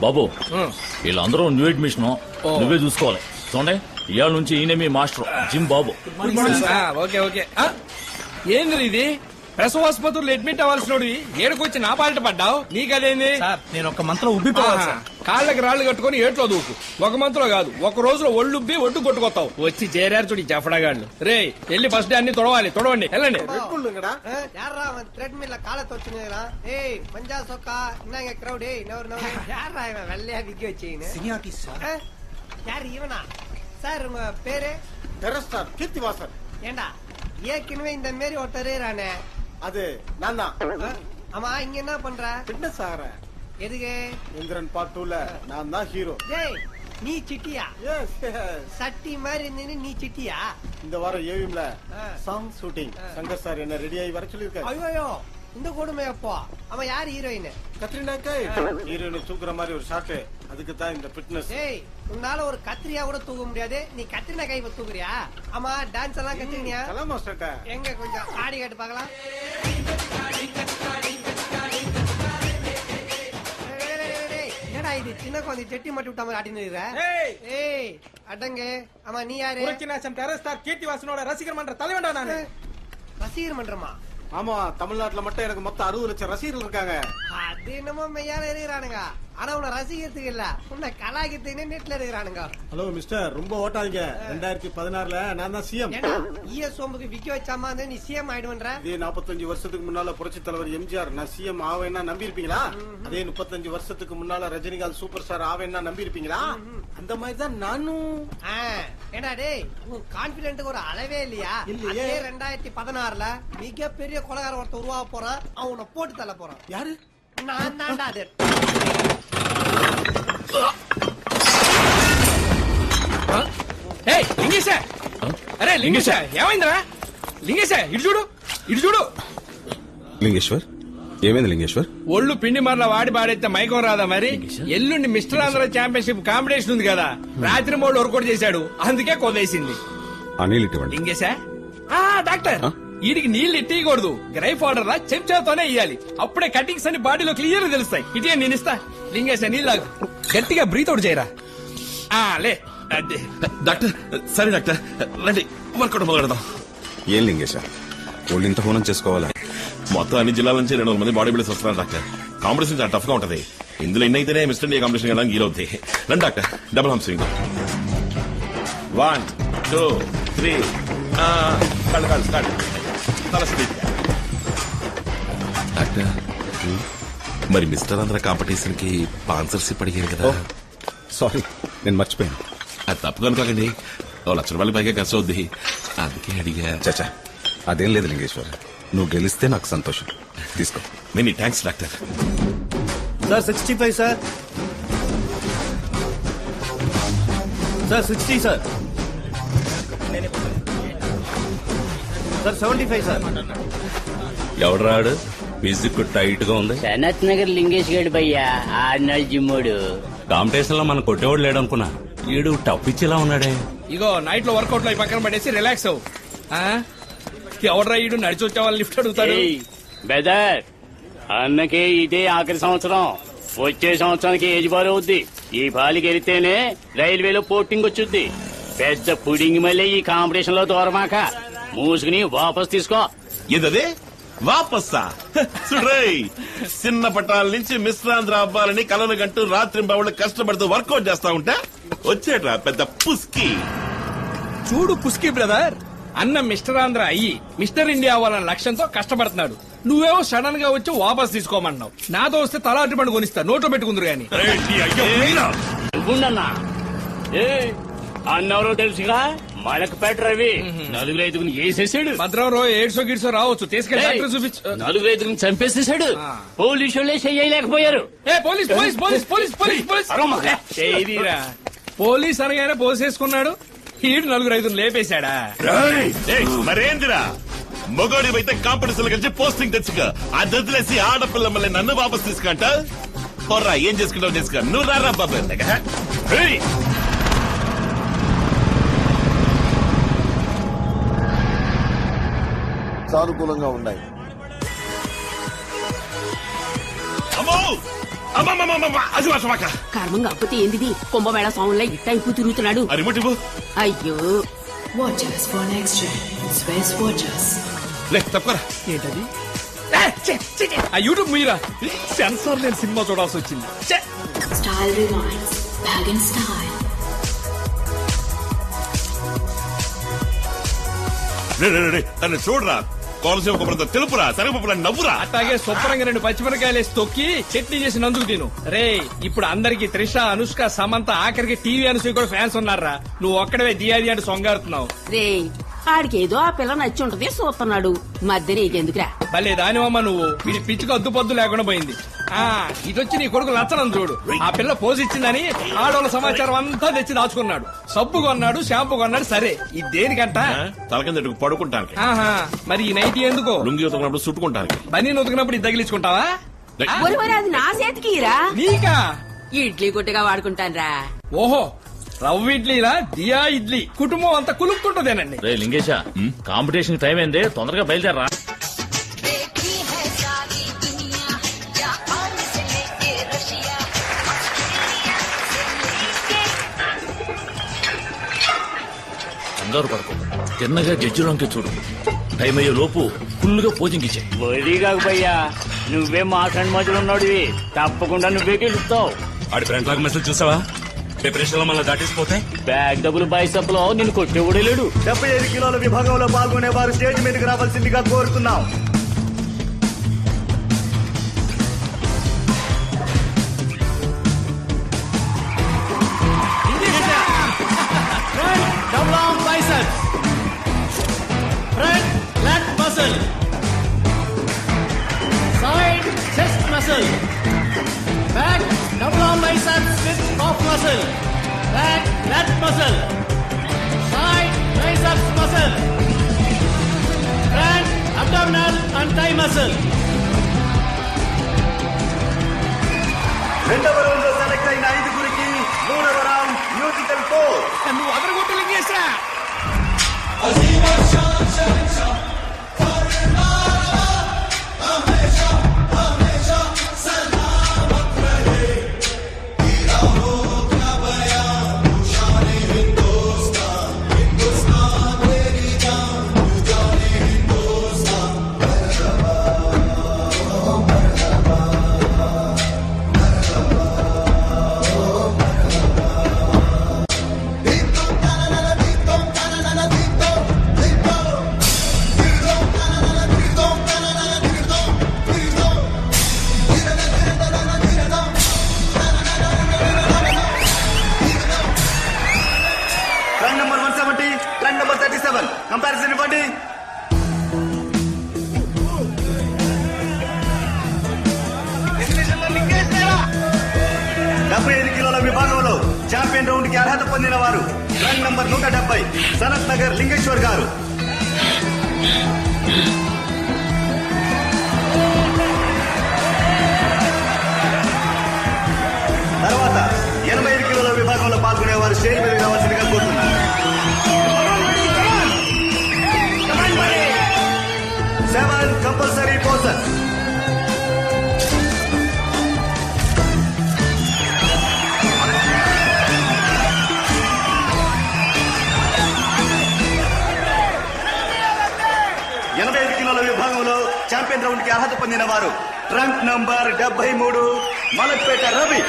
బాబు వీళ్ళందరూ new admission నువ్వే చూసుకోవాలి. చూడండి ఇవాళ నుంచి ఈయన మీ master gym Babu. Okay okay. ఏంది ఇది? ప్రసవాసుపత్రులు అడ్మిట్ అవ్వాల్సిన ఏడుకొచ్చి నా పాలిట పడ్డావు. నీకదేంది? నేను ఒక మంత్రం ఉబ్బిపోవాలి. కాళ్ళకి రాళ్లు కట్టుకుని ఏట్లో దూకు. ఒక మంత్రం కాదు, ఒక రోజులో ఒళ్ళుబ్బి ఒడ్డు కొట్టుకొస్తావు. వచ్చి చేరారు చూడు జఫడాగాళ్ళు. రే వెళ్ళి ఫస్ట్ డే అన్ని తొడవండి. వెళ్ళండి. சார் உங்க பேரு? கீர்த்திவாசன். ஏண்டா ஏற்கனவே இந்த மாரி ஒருத்தரே ரானே. அது நான் தான். ஆமா, இங்க என்ன பண்ற? ஃபிட்னஸ் ஆறேன். எதுக்கு? இந்திரன் பார்ட் 2ல நான் தான் ஹீரோ. டேய் நீ சிட்டியா? S S. சட்டி மாதிரி இருந்தீங்க, நீ சிட்டியா? இந்த வாரம் ஏவிஎம்ல சாங் ஷூட்டிங். சங்கர் சார் என்ன ரெடி ஆகி வர சொல்லிருக்காரு. ஐயோ இந்த கொடுமை அப்போ. அவன் யார் ஹீரோயின்? கத்ரினா கைஃப். ஹீரோயினை தூக்குற மாதிரி ஒரு ஷாட். அதுக்கு தான் இந்த ஃபிட்னஸ். டேய் உன்னால ஒரு கத்ரியா கூட தூக்க முடியாது, நீ கத்ரினா கைஃப் தூக்குறியா? ஆமா, டான்ஸ் எல்லாம் கத்துக்கினியா? கலா மாஸ்டர்ட்ட எங்க கொஞ்சம் ஆடி காட்டு பார்க்கலாம். என்னடா இது சின்ன குழந்தை செட்டி மட்டும் விட்ட மாதிரி ஆட்டின்னு இருக்கிற? ஏய் அடங்க. ஆமா நீ யாரு? கீர்த்திவாசனோட ரசிகர் மன்ற தலைவன்டா நானு. ரசிகர் மன்றமா? ஆமா, தமிழ்நாட்டுல மட்டும் எனக்கு மொத்தம் 60 லட்சம் ரசிகர்கள் இருக்காங்க. அது என்னமோ மெய்யால இருக்கிறானுங்க. ஆனா உன்னை ரசிக்கிறதுக்கு இல்ல, உன்னை கலாய்க்கிறதுக்கு நெட்ல இருக்கிறானுங்க. ஹலோ மிஸ்டர், ரொம்ப ஓட்டாதீங்க. 2016ல நான் தான் சிஎம். இஎஸ் சோம்புக்கு விக்க வச்சாமா நீ சிஎம் ஆயிடுவன்ற? இதே 45 வருஷத்துக்கு முன்னால புரட்சி தலைவர் எம்ஜிஆர் நான் சிஎம் ஆவேன்னா நம்பி இருப்பீங்களா? அதே 35 வருஷத்துக்கு முன்னால ரஜினிகாந்த் சூப்பர் ஸ்டார் ஆவேன்னா நம்பி இருப்பீங்களா? அந்த மாதிரி தான் நானும். ஏண்டா டேய், உன் கான்பிடென்ட்க்கு ஒரு அளவே இல்லையா? இல்லையே. 2016ல மிகப்பெரிய கொலைகார ஒருத்தர் உருவாக போறான், அவனை போட்டு தள்ள போறான். யாரு? நான் தான்டா அது. అరే లింగేశ ఏమైందిరా? లింగేశ ఇటు చూడు. లింగేశ్వర్ ఏమైంది? లింగేశ్వర్ ఒళ్ళు పిండి మరల వాడి పాడైతే మైకం రాదా మరి? ఎల్లుండి మిస్టర్ ఆంధ్ర ఛాంపియన్షిప్ కాంపిటీషన్ ఉంది కదా, రాత్రి మూడు వర్కౌట్ చేశాడు, అందుకే కొదేసింది. అనిల్ ఇటువంటి లింగేశ డాక్టర్ వీడికి నీళ్లు ఇట్టియకూడదు, గ్రైఫ్ వాటర్ లా చెంచాతోనే ఇయ్యాలి. అప్పుడే కటింగ్స్ అన్ని బాడీలో క్లియర్ తెలుస్తాయి. ఇటే నేను ఇస్తా. లింగేశ నీళ్ళు గట్టిగా బ్రీత్ అవుట్ చేయరా. లే డాక్టర్. సరే డాక్టర్, రండి వర్కౌట్ మొదలెడదాం. ఏం లింగేశ వాళ్ళు ఇంత హోనం చేసుకోవాలా? మొత్తం అన్ని జిల్లాల నుంచి 200 మంది బాడీ బిల్డర్స్ వస్తున్నారు డాక్టర్. కాంపిటీషన్ చాలా టఫ్ గా ఉంటది. ఇందులో ఎన్ని అయితేనే మిస్టర్ ఇండియా కాంపిటీషన్ వెళ్ళడానికి వీలవుతాయి. రండి డాక్టర్, డబుల్ హంప్ స్వింగ్. 1 2 3. కాళ్ళు స్టార్ట్. తల స్పీడ్. డాక్టర్ మరి మిస్టర్ ఆంధ్ర కాంపిటీషన్ కి స్పాన్సర్షిప్ అడిగారు కదా? సారీ, నేను మర్చిపోయాను. అది తప్పుగా అనుకోకండి, 1 లక్ష రూపాయల పైగా ఖర్చు అవుద్ది, అందుకే అడిగా. చచ్చా అదేం లేదు లింగేశ్వర్, నువ్వు గెలిస్తే నాకు సంతోషం. తీసుకో. Many thanks doctor. Sir 65 sir. Sir 60 sir. Sir 75 sir. ఎవడరాడు? ఫిజిక్ టైట్ గా ఉంది. సనత్ నగర్ లింగేష్ గడ్ భయ్యా, ఆర్నాల్డ్ జిమ్మోడు. కాంపిటీషన్ లో మనం కొట్టేవాడు లేడు అనుకున్నా, ఈడు టప్ ఇచ్చేలా ఉన్నాడే. ఇగో నైట్ లో వర్కౌట్ లో పక్కన పడేసి రిలాక్స్ అవ్వు. ఎవడరా ఈడు నడిచి వచ్చే వాళ్ళు లిఫ్ట్ అడుగుతాడు. బెదర్ అన్నకే ఇదే ఆఖరి సంవత్సరం, వచ్చే సంవత్సరానికి ఏజ్ బార్ అవుద్ది. ఈ బాలికి వెళితేనే రైల్వేలో పోర్టింగ్ వచ్చుద్ది. పెద్ద పుడింగ్ మళ్ళీ ఈ కాంపిటీషన్ లో దూరమాక మూసుకుని వాపస్ తీసుకో. ఏదదే వాపస్సా? చూడ్రై, చిన్న పట్టాల నుంచి మిశ్రాంధ్ర అవ్వాలని కలలు గంటూ రాత్రింబవళ్ళు కష్టపడుతూ వర్కౌట్ చేస్తా ఉంటా వచ్చేట్రా పెద్ద పుస్కి. చూడు పుస్కి బ్రదర్, అన్న మిస్టర్ ఆంధ్ర అయ్యి మిస్టర్ ఇండియా అవ్వాలన్న లక్ష్యంతో కష్టపడుతున్నాడు. నువ్వేమో సడన్ గా వచ్చి వాపస్ తీసుకోమన్నావు. నాతో వస్తే తలాంటి పండు కొనిస్తా, నోట్లో పెట్టుకుందరు గాని. నువ్వుండన్నా అన్నెవరో తెలుసుగా, మలకపేట రవి. 4-5 వేసేసాడు. భద్రం ఏడ్సో గిడ్సో రావచ్చు, తీసుకెళ్ళి డాక్టర్ చూపించు. 4-5 చంపేసేసాడు. పోలీసు వాళ్ళే చెయ్యలేకపోయారు. పోలీస్ అనగానే పోసేసుకున్నాడు. ఈడు 4-5 లేపేశాడా? మరేందిరా, మొగోడి అయితే కాంపిటీషన్ కలిసి పోస్టింగ్ తెచ్చుకో. అది వదిలేసి ఆడపిల్ల మళ్ళీ నన్ను వాపస్ తీసుకుంటా. పొర్రా, ఏం చేసుకుంటావు చేసుకో. నువ్వు రారా బాబు. సానుకూలంగా ఉన్నాయి. అమ్మో, అది వర్షమాక కర్మం కాకపోతే ఏందిది కుంభమేళ స్వాములా ఇట్ట అయిపో తిరుగుతున్నాడు. రిమోట్ ఇవ్వు. అయ్యో Watches for next gen. Space Watches. లే తప్పరా. ఏంటది ఆ యూట్యూబ్ మీరా సెన్సార్ నేను సినిమా చూడాల్సి వచ్చింది. ఛే! Style Rewinds. Bag in style. తను చూడరా, కోనసీమ కొబ్బరితో తెలుపురా, శనగపప్పులా నవ్వురా. అట్లాగే శుభ్రంగా 2 పచ్చిమిరకాయలు వేసి తొక్కి చట్నీ చేసి నందుకు తిను. రే ఇప్పుడు అందరికి త్రిష, అనుష్క, సమంత, ఆఖరికి టీవీ అనుసూయ కూడా ఫ్యాన్స్ ఉన్నారా. నువ్వు ఒక్కడవే దియాది అంటే సొంగారుతున్నావు. రే ఆడికేదో ఆ పిల్ల నచ్చి ఉంటది చూస్తున్నాడు, మధ్య నీకెందుకురా. భలే దానివమ్మ నువ్వు. వీడి పిచ్చికి అద్దు పొద్దు లేకుండా పోయింది. ఇటొచ్చి నీ కొడుకు నచ్చనం చూడు. ఆ పిల్ల పోజ్ ఇచ్చిందని ఆడోళ్ళ సమాచారం అంతా తెచ్చి దాచుకున్నాడు. సబ్బు కొన్నాడు, షాంపూ కొన్నాడు. సరే ఇది దేనికంట? తల కింద పడుకుంటానికి. ఆహా మరి ఈ నైటీ ఎందుకో? లుంగి ఉతకినప్పుడు చుట్టుకుంటానికి. బనీ ఉతికినప్పుడు ఇది తగిలించుకుంటావా? ఒరి ఒరి అది నా చేతికిరా. నీకా? ఇడ్లీ కొట్టుగా వాడుకుంటాన్రా. ఓహో రవ్వ ఇడ్లీలా, దియా ఇడ్లీ. కుటుంబం అంతా కులుక్కుంటుందేనండి. రే లింగేశ, కాంపిటీషన్ టైం అయింది, తొందరగా బయలుదేరరా. కంగారు పడుకో, తిన్నగా జడ్జిలోకి చూడు. టైం అయ్యే లోపు ఫుల్ గా పోజింగ్ ఇచ్చే. వరి కాకపోయ్యా, నువ్వే మాట్లాడి మధ్యలో ఉన్నాడు. తప్పకుండా నువ్వే గెలుస్తావు. ఆడి ఫ్రంట్ లాగ్ మెసేజ్ చూసావా? ప్రిపరేషన్ లో మళ్ళీ దాటిసిపోతే బ్యాగ్ డబ్బులు బైసప్ లో నేను కొట్టేవాడే లేడు. 75 కిలోల విభాగంలో పాల్గొనే వారు స్టేజ్ మీదకి రావాల్సిందిగా కోరుతున్నాం. Double arm biceps. Front lat muscle. Side chest muscle. Back double arm biceps with calf muscle. Back lat muscle. Side biceps muscle. Front abdominal and thigh muscle. రెండవ రౌండ్ లో సెలెక్ట్ అయిన 5గురికి మూడవ రౌండ్ మ్యూజికల్ పోజ్. నువ్వు అదరగొట్టు లింగేశా. Rank number 170, rank number 37. Comparison ఇవ్వండి. డెబ్బై 75 కిలోల విభాగంలో champion round కి అర్హత పొందిన వారు ర్యాంక్ నంబర్ 170 సనత్ నగర్ లింగేశ్వర్ గారు. తర్వాత 85 కిలోల విభాగంలో పాల్గొనే వారు స్టేజ్ మీద రావాల్సిందిగా కోరుతున్నారు. 7 కంపల్సరీ పోసెస్. విభాగంలో ఛాంపియన్ రౌండ్ కి అర్హత పొందిన వారు trunk number 73 Malakpet Ravi.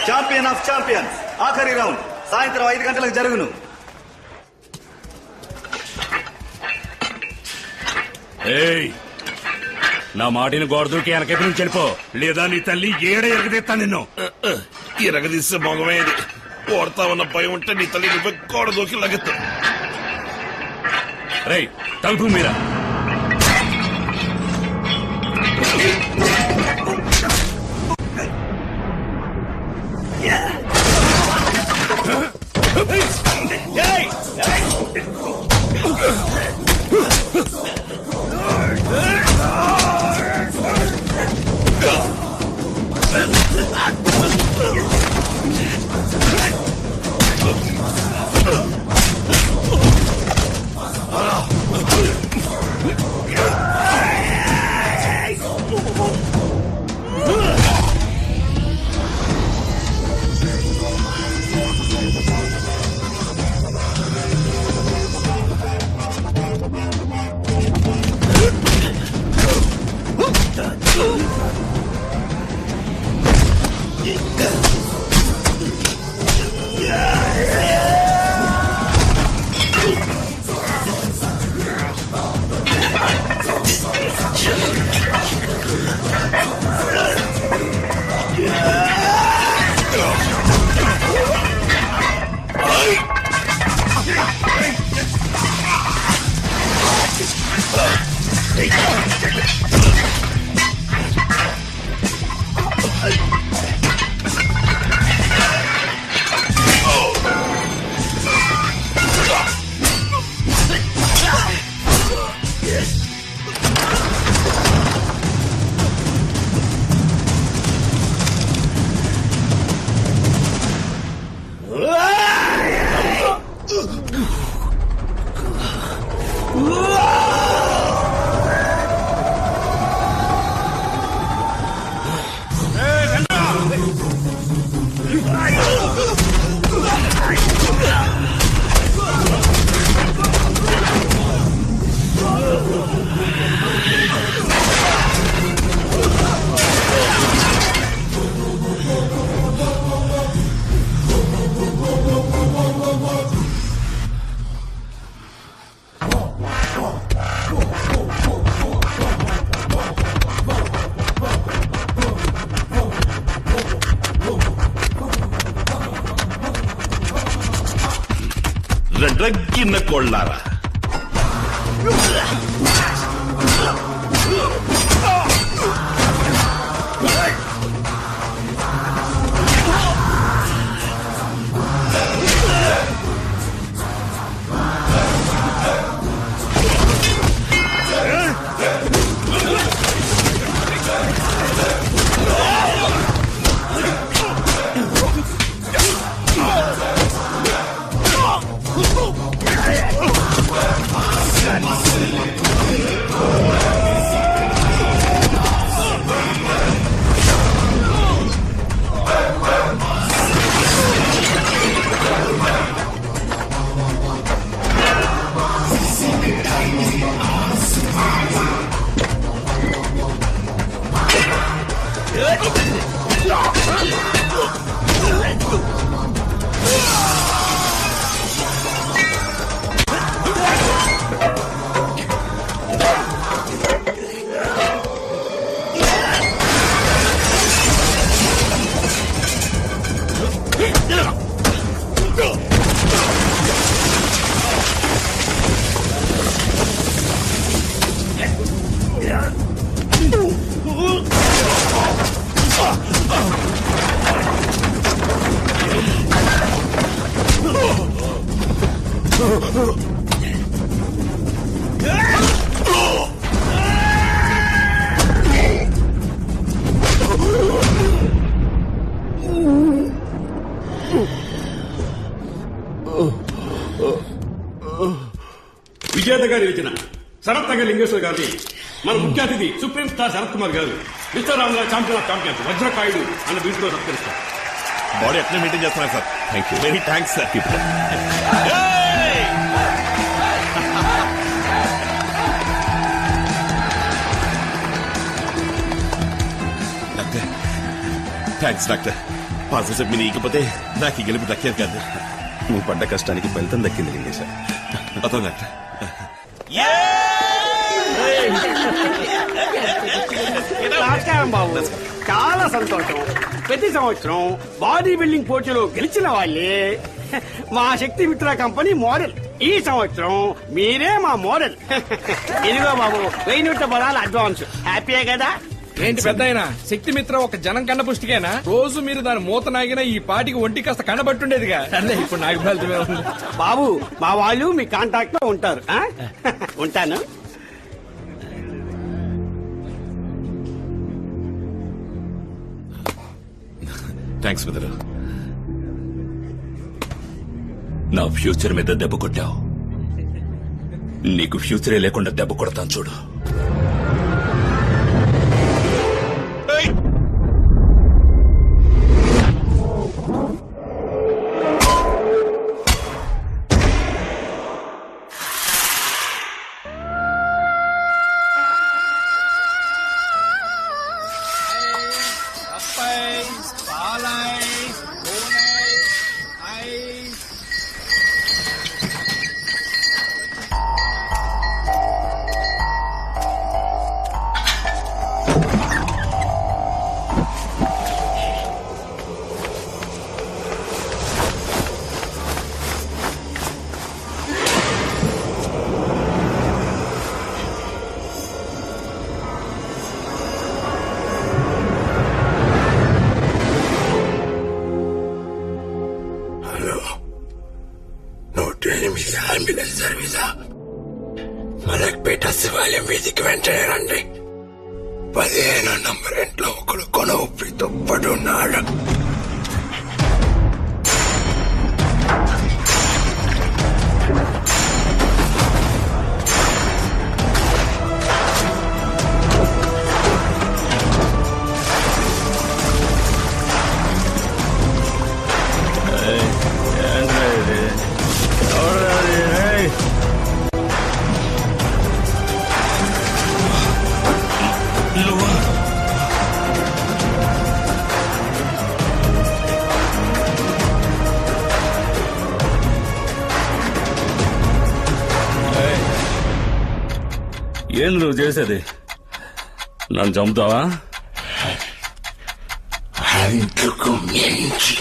Champion of champions ఆఖరి రౌండ్ సాయంత్రం 5 గంటలకు జరుగును. నా మాటిని గోడదూకి వెనకైపు నుంచి వెళ్ళిపో, లేదా నీ తల్లి ఏడ ఎరగదీస్తా నిన్ను. ఎరగదీస్తే మొగమేది కోడతా ఉన్న భయం ఉంటే నీ తల్లి నువ్వే గోడ దూకి లగెత్తు. రేయ్ తలుపు మీరా. రగ్గిన కొళ్ళారా, విజేతగా నిలిచిన శరత్ నగర్ లింగేశ్వర్ గారిని మన ముఖ్య అతిథి సుప్రీం స్టార్ శరత్ కుమార్ గారు మిస్టర్ రామ్లా ఛాంపియన్ ఆఫ్ ఛాంపియన్స్ వజ్రకాయుడు అన్న వీటిలో సత్కరిస్తారు. బాడీ ఎట్లా మెయింటైన్ చేస్తున్నారు sir? Thank you, very thanks sir. Doctor thanks doctor. Pass మీరు ఇకపోతే నాకు ఈ గెలుపు దక్కేది కాదు. నువ్వు పడ్డ కష్టానికి ఫలితం దక్కింది లింగేశ. అతను డాక్టర్. నమస్కారం బాబు, చాలా సంతోషం. ప్రతి సంవత్సరం బాడీ బిల్డింగ్ పోటీలో గెలిచిన వాళ్ళే మా శక్తి మిత్ర కంపెనీ మోడల్. ఈ సంవత్సరం మీరే మా మోడల్. ఇదిగో బాబు 1000 పదాల అడ్వాన్స్. హ్యాపీయే కదా? ఏంటి పెద్ద అయినా శక్తి మిత్ర ఒక జనం కన్న పుష్టికేనా? రోజు మీరు దాని మూత నాగినా ఈ పాటికి ఒంటి కాస్త కనబట్టుండేదిగా. అదే ఇప్పుడు నాకు ఫలితమే ఉంది. బాబు మా వాళ్ళు మీ కాంటాక్ట్ లో ఉంటారు. ఉంటాను. థ్యాంక్స్ మిత్ర. నా ఫ్యూచర్ మీద దెబ్బ కొట్టావు, నీకు ఫ్యూచరే లేకుండా దెబ్బ కొడతాను చూడు. అంబులెన్స్ సర్వీసా? మలక్పేట శివాలయం వీధికి వెంటనే రండి. 15 నంబర్ ఇంట్లో ఒకడు కొన ఉప్పితో పడున్నాడు. ఏం నువ్వు చేసేది? నన్ను చంపుతావా? అందుకు మించి